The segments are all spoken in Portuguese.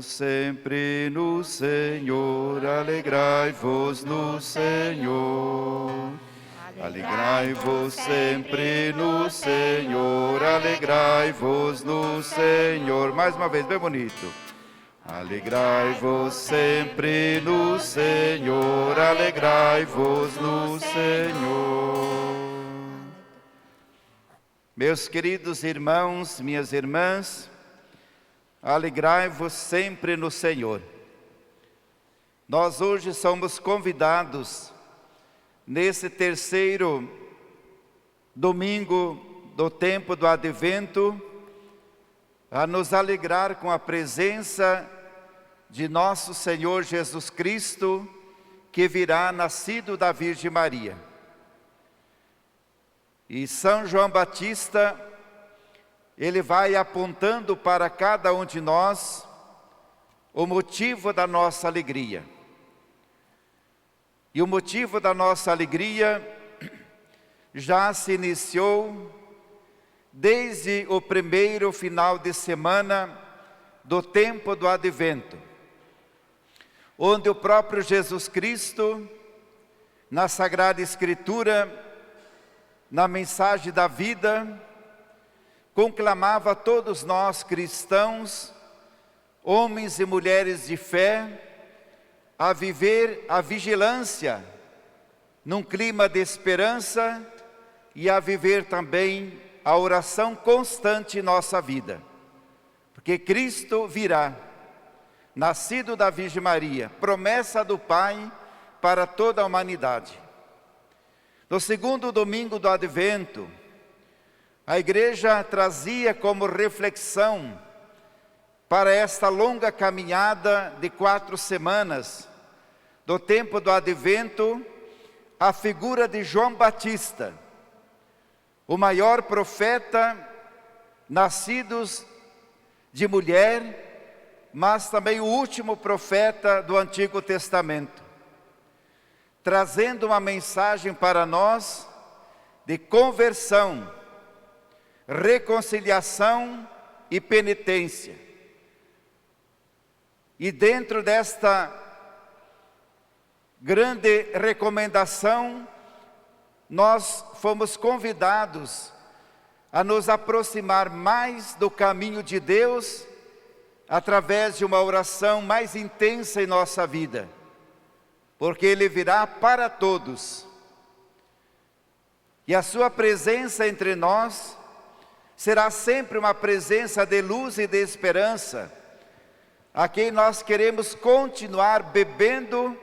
Alegrai-vos sempre no Senhor, alegrai-vos no Senhor. Alegrai-vos sempre no Senhor, alegrai-vos no Senhor. Mais uma vez, bem bonito. Alegrai-vos sempre no Senhor, alegrai-vos no Senhor. Meus queridos irmãos, minhas irmãs, alegrai-vos sempre no Senhor. Nós hoje somos convidados, nesse terceiro domingo do tempo do Advento, a nos alegrar com a presença de nosso Senhor Jesus Cristo, que virá nascido da Virgem Maria. E São João Batista, ele vai apontando para cada um de nós o motivo da nossa alegria. E o motivo da nossa alegria já se iniciou desde o primeiro final de semana do tempo do Advento, onde o próprio Jesus Cristo, na Sagrada Escritura, na mensagem da vida, conclamava a todos nós cristãos, homens e mulheres de fé, a viver a vigilância num clima de esperança e a viver também a oração constante em nossa vida. Porque Cristo virá, nascido da Virgem Maria, promessa do Pai para toda a humanidade. No segundo domingo do Advento, a igreja trazia como reflexão para esta longa caminhada de 4 semanas do tempo do Advento, a figura de João Batista, o maior profeta nascido de mulher, mas também o último profeta do Antigo Testamento, trazendo uma mensagem para nós de conversão, reconciliação e penitência. E dentro desta grande recomendação, nós fomos convidados a nos aproximar mais do caminho de Deus através de uma oração mais intensa em nossa vida, porque Ele virá para todos. E a sua presença entre nós será sempre uma presença de luz e de esperança, a quem nós queremos continuar bebendo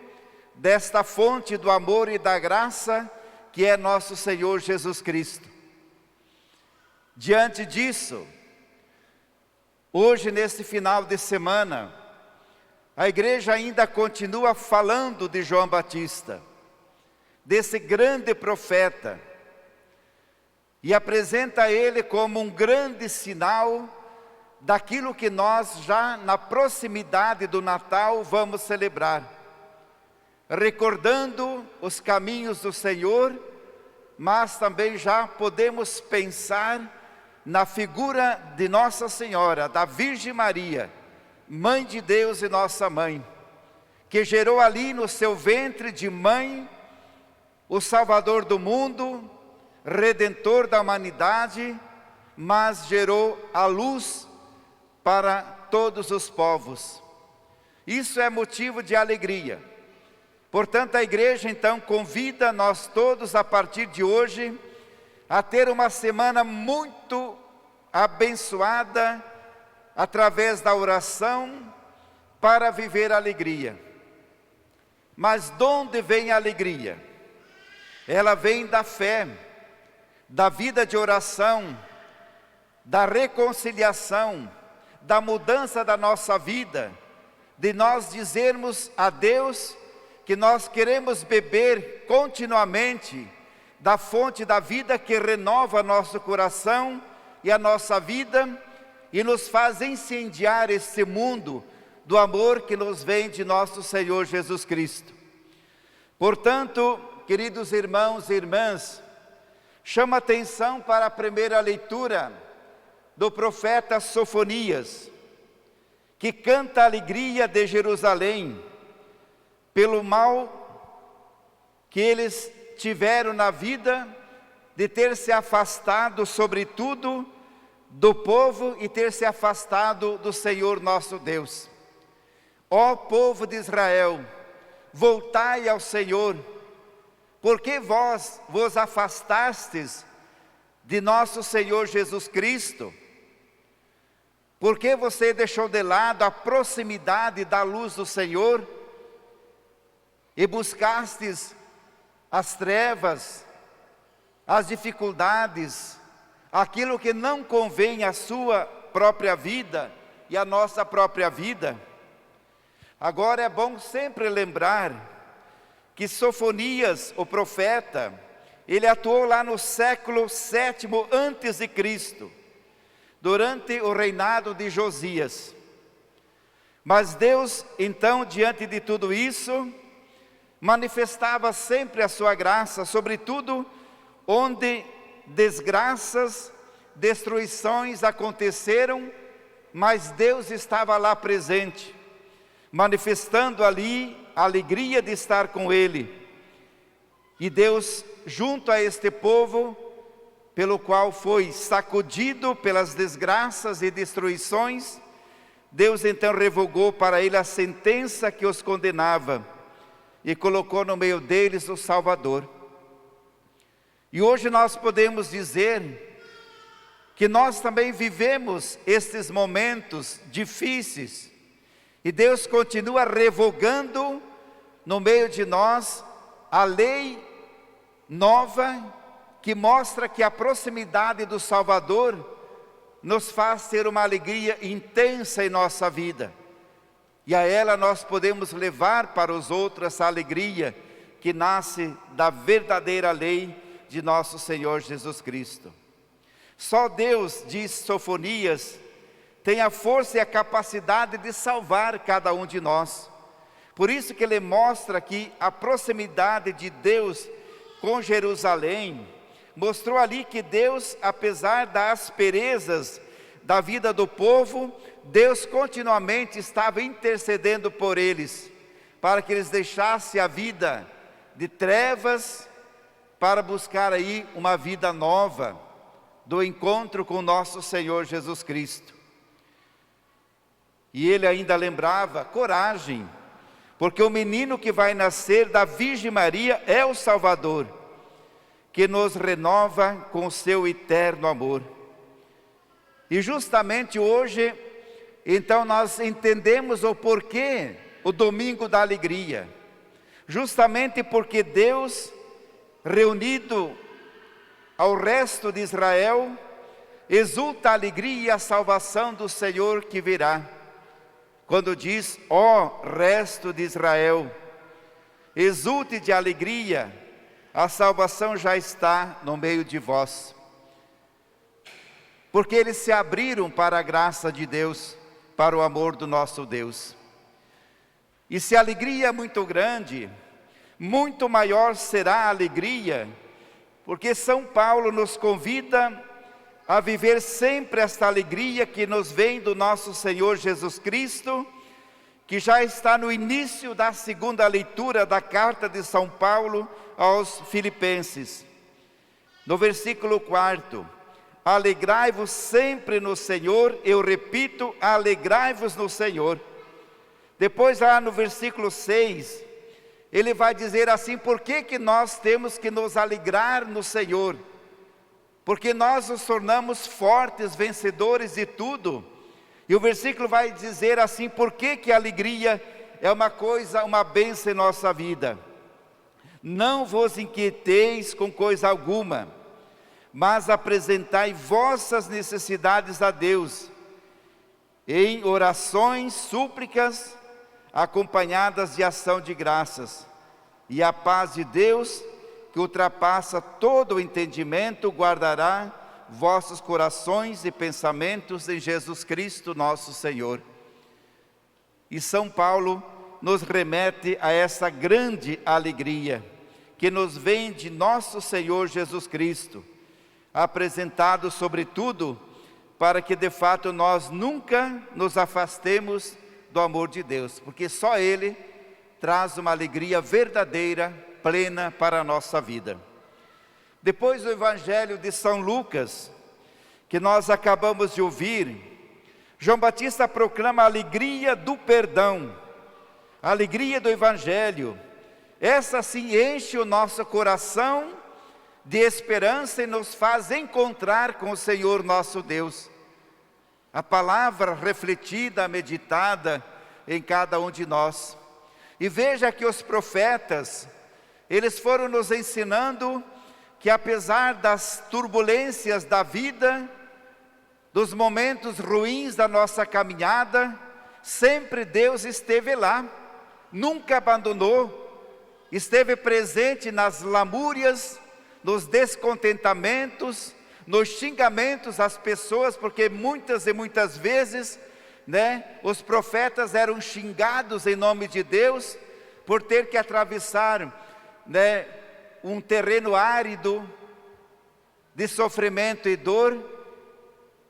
desta fonte do amor e da graça, que é nosso Senhor Jesus Cristo. Diante disso, hoje neste final de semana, a igreja ainda continua falando de João Batista, desse grande profeta, e apresenta ele como um grande sinal daquilo que nós já na proximidade do Natal vamos celebrar, recordando os caminhos do Senhor, mas também já podemos pensar na figura de Nossa Senhora, da Virgem Maria, Mãe de Deus e nossa Mãe, que gerou ali no seu ventre de mãe o Salvador do mundo, Redentor da humanidade, mas gerou a luz para todos os povos. Isso é motivo de alegria. Portanto, a igreja então convida nós todos a partir de hoje a ter uma semana muito abençoada através da oração para viver a alegria. Mas de onde vem a alegria? Ela vem da fé, da vida de oração, da reconciliação, da mudança da nossa vida, de nós dizermos a Deus que nós queremos beber continuamente da fonte da vida que renova nosso coração e a nossa vida e nos faz incendiar esse mundo do amor que nos vem de nosso Senhor Jesus Cristo. Portanto, queridos irmãos e irmãs, chama atenção para a primeira leitura do profeta Sofonias, que canta a alegria de Jerusalém, pelo mal que eles tiveram na vida, de ter se afastado, sobretudo, do povo e ter se afastado do Senhor nosso Deus. Ó povo de Israel, voltai ao Senhor, porque vós vos afastastes de nosso Senhor Jesus Cristo, porque você deixou de lado a proximidade da luz do Senhor e buscastes as trevas, as dificuldades, aquilo que não convém à sua própria vida e à nossa própria vida. Agora é bom sempre lembrar que Sofonias, o profeta, ele atuou lá no século 7º antes de Cristo, durante o reinado de Josias. Mas Deus, então, diante de tudo isso, manifestava sempre a sua graça, sobretudo onde desgraças, destruições aconteceram, mas Deus estava lá presente, manifestando ali a alegria de estar com Ele. E Deus, junto a este povo, pelo qual foi sacudido pelas desgraças e destruições, Deus então revogou para ele a sentença que os condenava e colocou no meio deles o Salvador. E hoje nós podemos dizer que nós também vivemos estes momentos difíceis, e Deus continua revogando no meio de nós a lei nova, que mostra que a proximidade do Salvador nos faz ter uma alegria intensa em nossa vida. E a ela nós podemos levar para os outros essa alegria que nasce da verdadeira lei de nosso Senhor Jesus Cristo. Só Deus, diz Sofonias, tem a força e a capacidade de salvar cada um de nós. Por isso que ele mostra que a proximidade de Deus com Jerusalém mostrou ali que Deus, apesar das asperezas da vida do povo, Deus continuamente estava intercedendo por eles, para que eles deixassem a vida de trevas, para buscar aí uma vida nova, do encontro com nosso Senhor Jesus Cristo. E ele ainda lembrava: coragem, porque o menino que vai nascer da Virgem Maria é o Salvador, que nos renova com o seu eterno amor. E justamente hoje, então nós entendemos o porquê, o domingo da alegria. Justamente porque Deus, reunido ao resto de Israel, exulta a alegria e a salvação do Senhor que virá. Quando diz: ó resto de Israel, exulte de alegria, a salvação já está no meio de vós. Porque eles se abriram para a graça de Deus, para o amor do nosso Deus. E se a alegria é muito grande, muito maior será a alegria, porque São Paulo nos convida a viver sempre esta alegria que nos vem do nosso Senhor Jesus Cristo, que já está no início da segunda leitura da carta de São Paulo aos Filipenses. No versículo 4, alegrai-vos sempre no Senhor, eu repito, alegrai-vos no Senhor. Depois lá no versículo 6, ele vai dizer assim: por que nós temos que nos alegrar no Senhor? Porque nós nos tornamos fortes, vencedores de tudo. E o versículo vai dizer assim: por que a alegria é uma coisa, uma bênção em nossa vida? Não vos inquieteis com coisa alguma, mas apresentai vossas necessidades a Deus, em orações, súplicas, acompanhadas de ação de graças. E a paz de Deus, que ultrapassa todo o entendimento, guardará vossos corações e pensamentos em Jesus Cristo nosso Senhor. E São Paulo nos remete a essa grande alegria que nos vem de nosso Senhor Jesus Cristo, apresentado sobretudo para que de fato nós nunca nos afastemos do amor de Deus, porque só Ele traz uma alegria verdadeira, plena para a nossa vida. Depois do Evangelho de São Lucas, que nós acabamos de ouvir, João Batista proclama a alegria do perdão, a alegria do Evangelho. Essa sim enche o nosso coração de esperança e nos faz encontrar com o Senhor nosso Deus. A palavra refletida, meditada em cada um de nós. E veja que os profetas, eles foram nos ensinando que apesar das turbulências da vida, dos momentos ruins da nossa caminhada, sempre Deus esteve lá, nunca abandonou, esteve presente nas lamúrias, nos descontentamentos, nos xingamentos às pessoas, porque muitas e muitas vezes, os profetas eram xingados em nome de Deus, por ter que atravessar, um terreno árido, de sofrimento e dor,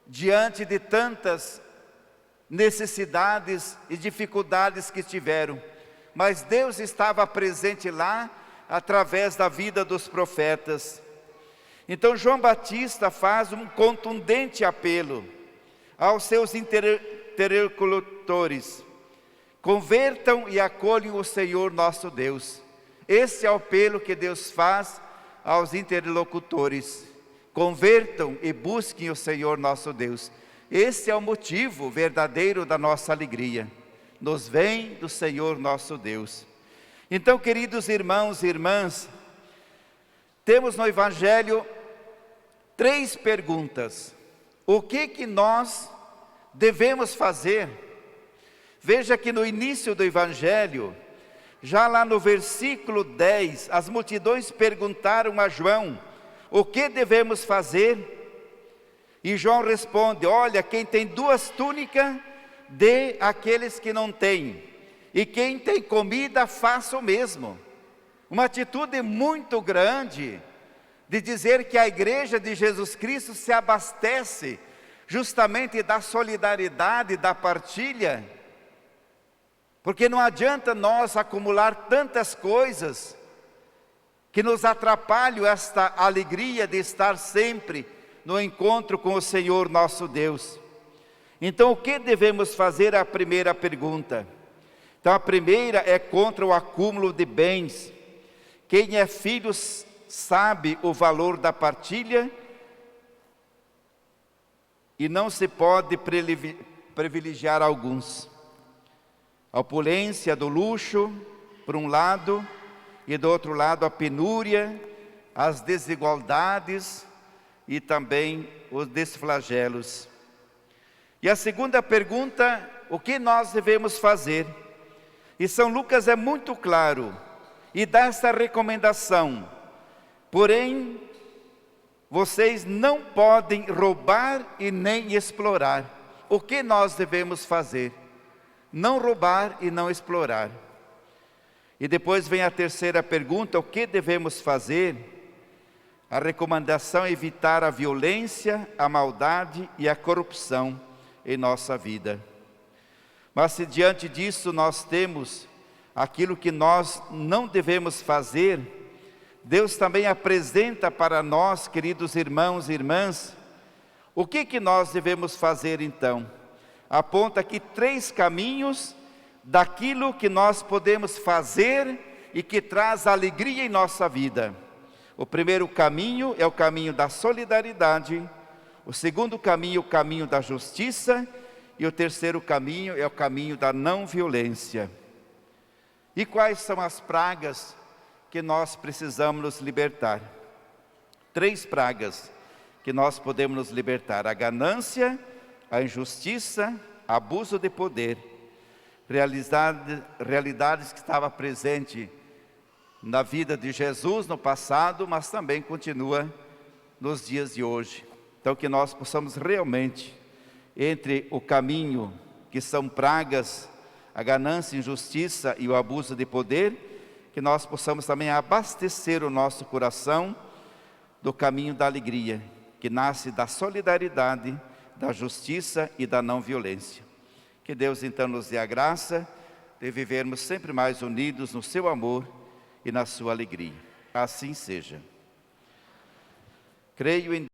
diante de tantas necessidades e dificuldades que tiveram. Mas Deus estava presente lá, através da vida dos profetas. Então João Batista faz um contundente apelo aos seus interlocutores: convertam e acolhem o Senhor nosso Deus. Esse é o apelo que Deus faz aos interlocutores: convertam e busquem o Senhor nosso Deus. Esse é o motivo verdadeiro da nossa alegria, nos vem do Senhor nosso Deus. Então, queridos irmãos e irmãs, temos no Evangelho 3 perguntas. O que nós devemos fazer? Veja que no início do Evangelho, já lá no versículo 10, as multidões perguntaram a João: o que devemos fazer? E João responde: olha, quem tem 2 túnicas, dê àqueles que não têm. E quem tem comida, faça o mesmo. Uma atitude muito grande de dizer que a igreja de Jesus Cristo se abastece justamente da solidariedade, da partilha. Porque não adianta nós acumular tantas coisas que nos atrapalham esta alegria de estar sempre no encontro com o Senhor nosso Deus. Então, o que devemos fazer? É a primeira pergunta. Então, a primeira é contra o acúmulo de bens. Quem é filho sabe o valor da partilha e não se pode privilegiar alguns. A opulência do luxo, por um lado, e do outro lado a penúria, as desigualdades e também os desflagelos. E a segunda pergunta: o que nós devemos fazer? E São Lucas é muito claro e dá essa recomendação: porém, vocês não podem roubar e nem explorar. O que nós devemos fazer? Não roubar e não explorar. E depois vem a terceira pergunta: o que devemos fazer? A recomendação é evitar a violência, a maldade e a corrupção em nossa vida. Mas se diante disso nós temos aquilo que nós não devemos fazer, Deus também apresenta para nós, queridos irmãos e irmãs, o que nós devemos fazer então? Aponta aqui 3 caminhos daquilo que nós podemos fazer e que traz alegria em nossa vida. O primeiro caminho é o caminho da solidariedade, o segundo caminho, o caminho da justiça, e o terceiro caminho é o caminho da não violência. E quais são as pragas que nós precisamos nos libertar? 3 pragas que nós podemos nos libertar: a ganância, a injustiça, abuso de poder. Realidades que estavam presentes na vida de Jesus no passado, mas também continua nos dias de hoje. Então, que nós possamos realmente, entre o caminho que são pragas, a ganância, a injustiça e o abuso de poder, que nós possamos também abastecer o nosso coração do caminho da alegria, que nasce da solidariedade, da justiça e da não violência. Que Deus então nos dê a graça de vivermos sempre mais unidos no seu amor e na sua alegria. Assim seja. Creio em